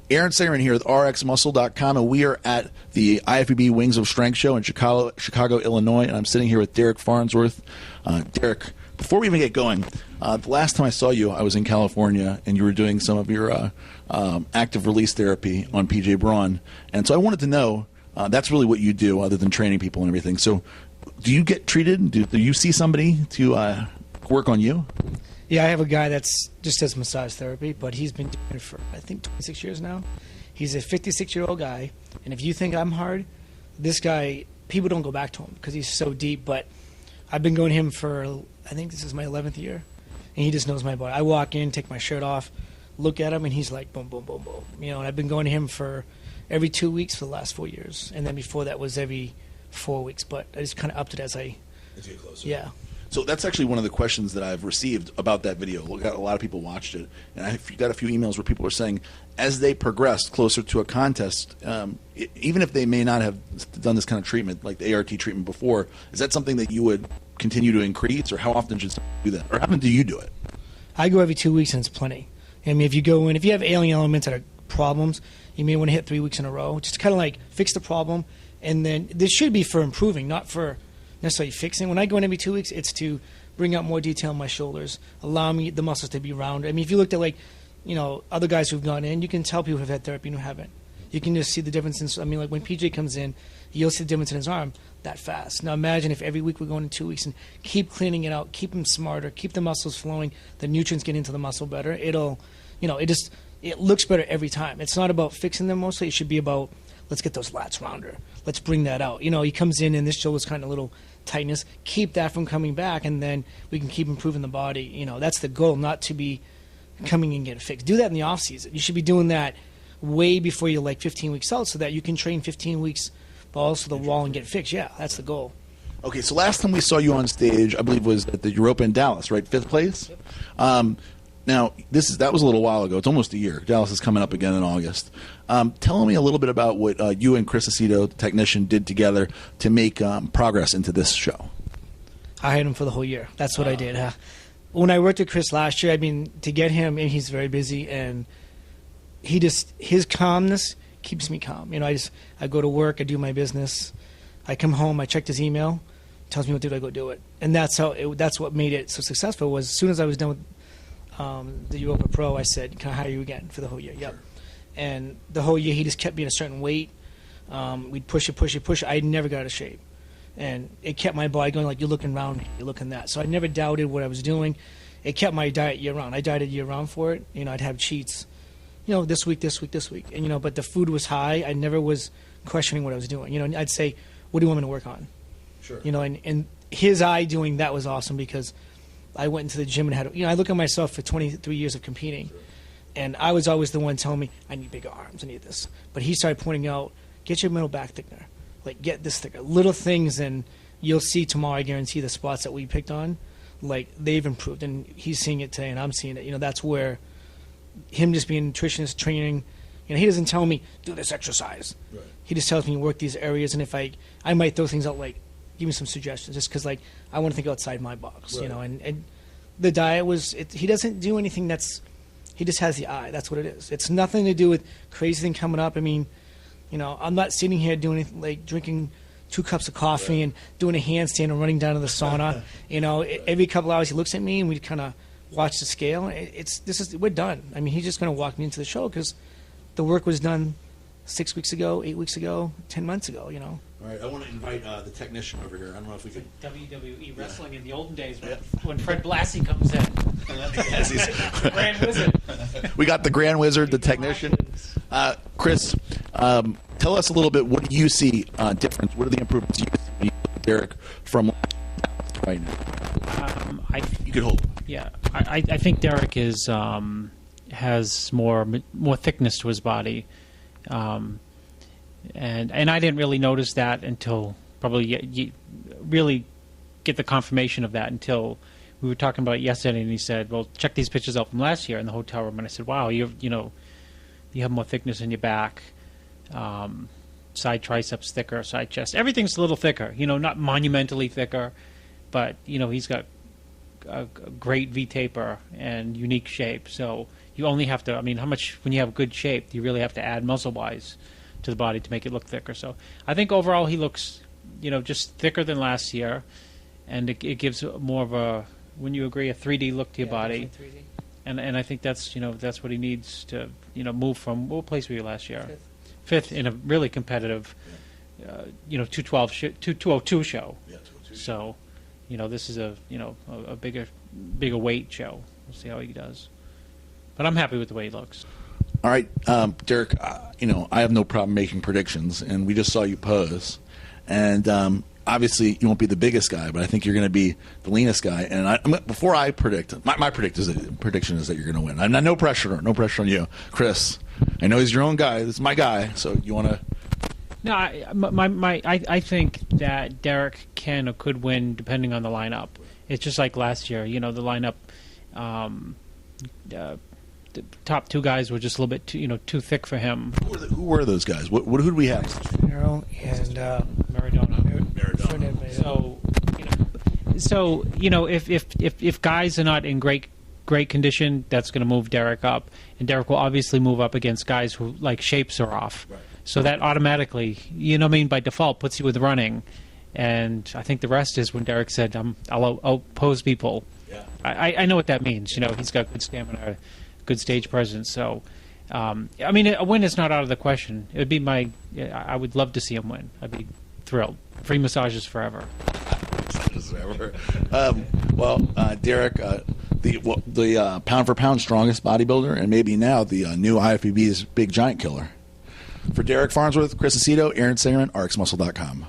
Aaron Singerman here with RxMuscle.com, and we are at the IFBB Wings of Strength show in Chicago, Illinois, and I'm sitting here with Derik Farnsworth. Derik, before we even get going, the last time I saw you, I was in California, and you were doing some of your active release therapy on PJ Braun, and so I wanted to know, that's really what you do other than training people and everything. So do you get treated? Do you see somebody to work on you? Yeah, I have a guy that's just does massage therapy, but he's been doing it for, I think, 26 years now. He's a 56-year-old guy, and if you think I'm hard, this guy, people don't go back to him because he's so deep, but I've been going to him for, I think this is my 11th year, and he just knows my body. I walk in, take my shirt off, look at him, and he's like, boom, boom, boom, boom. You know, and I've been going to him for every 2 weeks for the last 4 years, and then before that was every 4 weeks, but I just kind of upped it as you get closer. Yeah. So that's actually one of the questions that I've received about that video. A lot of people watched it, and I've got a few emails where people are saying, as they progressed closer to a contest, even if they may not have done this kind of treatment, like the ART treatment before, is that something that you would continue to increase, or how often should someone do that? Or how often do you do it? I go every 2 weeks, and it's plenty. I mean, if you go in, if you have alien elements that are problems, you may want to hit 3 weeks in a row. Just kind of like fix the problem, and then this should be for improving, not for necessarily fixing. When I go in every 2 weeks, it's to bring out more detail in my shoulders, allow me the muscles to be rounded. I mean, if you looked at other guys who've gone in, you can tell people who've had therapy and who haven't. You can just see the difference. Like when PJ comes in, you'll see the difference in his arm that fast. Now imagine if every week we're going in 2 weeks and keep cleaning it out, keep him smarter, keep the muscles flowing, the nutrients get into the muscle better. It looks better every time. It's not about fixing them mostly. It should be about, let's get those lats rounder. Let's bring that out. He comes in and this shoulder's kind of a little tightness. Keep that from coming back, and then we can keep improving the body. That's the goal, not to be coming and getting fixed. Do that in the off season. You should be doing that way before you're like 15 weeks out, so that you can train 15 weeks balls to the wall and get fixed. Yeah, that's the goal. Okay, so last time we saw you on stage, I believe, was at the Europa in Dallas, right? 5th place. Yep. Now, that was a little while ago. It's almost a year. Dallas is coming up again in August. Tell me a little bit about what you and Chris Aceto, the technician, did together to make progress into this show. I hired him for the whole year. That's what I did. When I worked with Chris last year, to get him, and he's very busy, and his calmness keeps me calm. I go to work, I do my business, I come home, I check his email, tells me what to do, I go do it. And that's what made it so successful. Was as soon as I was done with the Europa Pro, I said, can I hire you again for the whole year? Yep. Sure. And the whole year, he just kept me at a certain weight. We'd push it. I never got out of shape. And it kept my body going, like, you're looking round, you're looking that. So I never doubted what I was doing. It kept my diet year-round. I dieted year-round for it. I'd have cheats, this week. And, but the food was high. I never was questioning what I was doing. I'd say, what do you want me to work on? Sure. And his eye doing that was awesome, because I went into the gym and had, I look at myself for 23 years of competing, and I was always the one telling me, I need bigger arms, I need this. But he started pointing out, get your middle back thickener, like get this thicker, little things, and you'll see tomorrow, I guarantee the spots that we picked on, like they've improved, and he's seeing it today, and I'm seeing it. That's where him just being a nutritionist, training, he doesn't tell me, do this exercise. Right. He just tells me to work these areas, and if I might throw things out like, give me some suggestions, just because I want to think outside my box, right. And the diet was, he doesn't do anything he just has the eye. That's what it is. It's nothing to do with crazy thing coming up. I'm not sitting here doing anything like drinking 2 cups of coffee, right, and doing a handstand and running down to the sauna. Every couple hours he looks at me and we kind of watch the scale. We're done. He's just going to walk me into the show because the work was done 6 weeks ago, 8 weeks ago, 10 months ago, All right, I want to invite the technician over here. I don't know if we can. WWE wrestling in the olden days when Fred Blassie comes in. Yes, he's Grand Wizard. We got the Grand Wizard, the technician. Chris, tell us a little bit. What do you see difference? What are the improvements you see when you look at Derik from right now? You could hold. Yeah, I think Derik has more thickness to his body. And I didn't really notice that until probably you really get the confirmation of that until we were talking about it yesterday, and he said, well, check these pictures out from last year in the hotel room. And I said, wow, you have more thickness in your back, side triceps thicker, side chest. Everything's a little thicker, not monumentally thicker, but, he's got a great V-taper and unique shape. So you only have to. I mean, how much when you have good shape, do you really have to add muscle wise to the body to make it look thicker? So I think overall he looks, just thicker than last year, and it gives more of a, when you agree, a 3D look to your body. 3D. And I think that's that's what he needs to move from. What place were you last year? Fifth in a really competitive, 202 show. Yeah, 202. So, this is a bigger weight show. We'll see how he does. But I'm happy with the way he looks. All right, Derik. I have no problem making predictions, and we just saw you pose, and obviously you won't be the biggest guy, but I think you're going to be the leanest guy. And before I predict, my prediction is that you're going to win. I'm not, no pressure on you, Chris. I know he's your own guy. This is my guy. So you want to? No, I think that Derik can or could win depending on the lineup. It's just like last year. The lineup, the top two guys were just a little bit too thick for him. Who were those guys? Who did we have? Farrell and Maradona. So if guys are not in great condition, that's going to move Derik up, and Derik will obviously move up against guys who shapes are off. Right. So that automatically, by default, puts you with running, and I think the rest is when Derik said, "I'll oppose people." Yeah. I know what that means. He's got good stamina, good stage presence. So, a win is not out of the question. It would be I would love to see him win. I'd be thrilled. Free massages forever. Derik, the pound for pound strongest bodybuilder, and maybe now the new IFBB's big giant killer. For Derik Farnsworth, Chris Aceto, Aaron Singerman, RxMuscle.com.